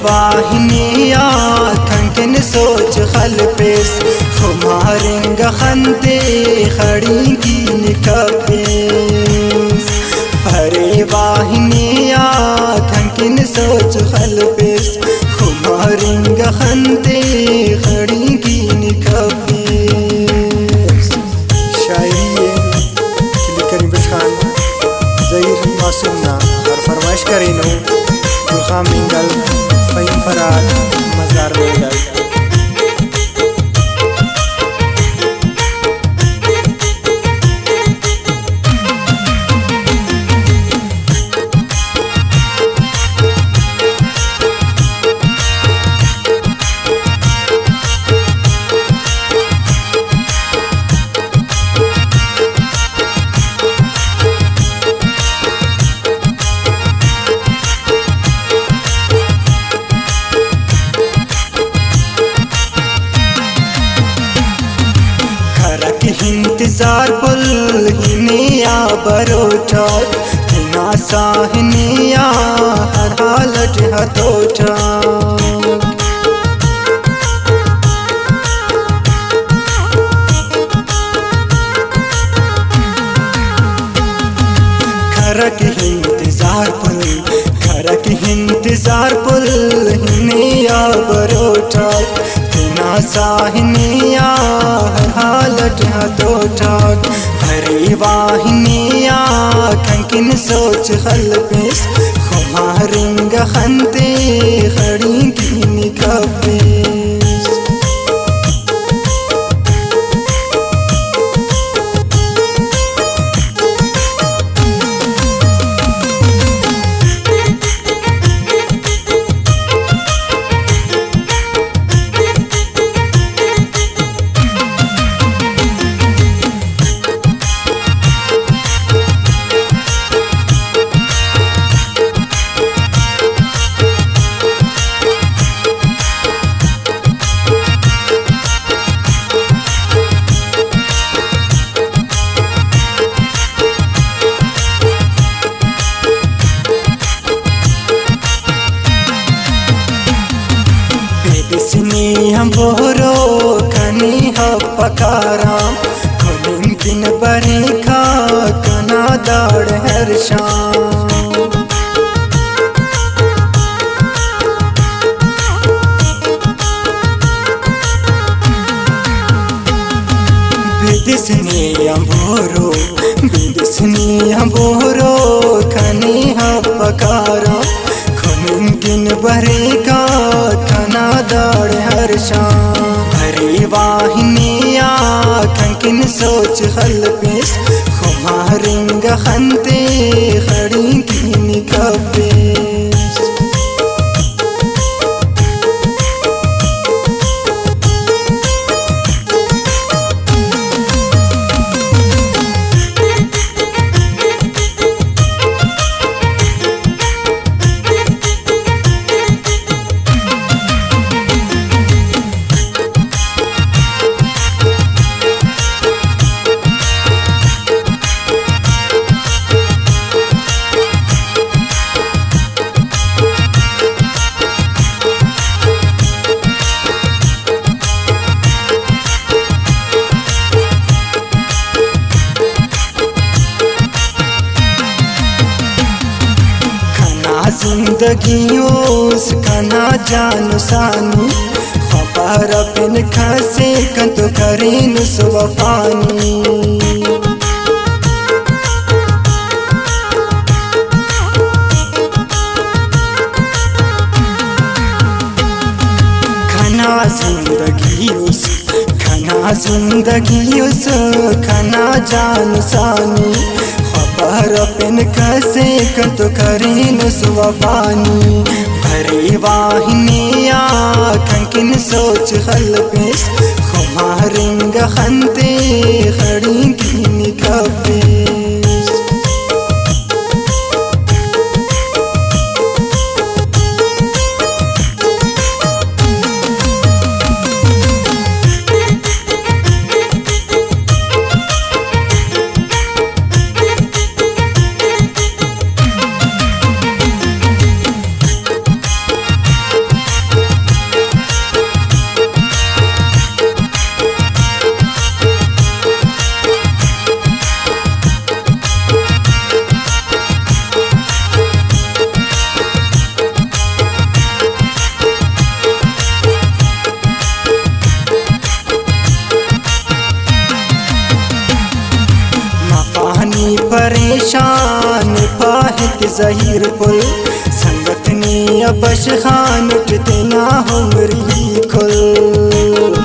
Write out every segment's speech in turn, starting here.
वाहिनी आँखन सोच खल पेश खुमारिंग खंते खड़ी की निकपेश भरे वाहिनी आँखन सोच खल पेश खुमारिंग खंते खड़ी की निकपेश। शायरी करीम खान ज़हीर मासूम ना और फरमाइश करें नो गुलखाम मिंगल फ़हीम फराद मज़ार मिंगल। इंतजार पुल हिनिया बरोठा हिना साहनिया हर हालत हथोठा खरक इंतजार पुल हिनिया बरोठा हिना साहनिया हर हालत हथोठाक हरे वाहिनिया खंकिन सोच खल पेश खुमारिंग खंते खड़ी की निकपेश। बिस्नी हम बोरो खनी ह पकारा खुलिन किन बरी खा कना दाड़ हर शाम बिस्नी हम बोरो खनी ह पकारा खुलिन किन बरी का खाना दाड़ हर शाम भरी वाहिनिया खंकिन सोच खल पेश खुमारिंग खंते खड़ी की निकपेश। जिंदगियों खाना जान सानी खबर बिन खसे कंत करीन सुवफानी जिंदगियों खाना जान सानी खबर पिन कसे कंत करीन सुवफानी भरी वाहिनिया खंकिन सोच खल पेश खुमारिंग खंते खड़ी की निकपेश। जहीर पुल संगतनी अबश खान कितना हमरी खुल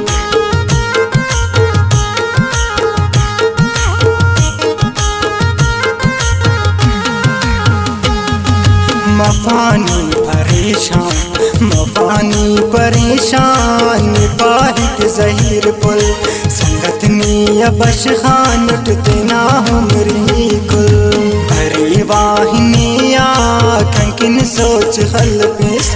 मफानी परेशान बाहिक जहीर पुल संगतनी अबश खान कितना हमरी कुल भरी वाहिनी कंकिन सोच खल पेश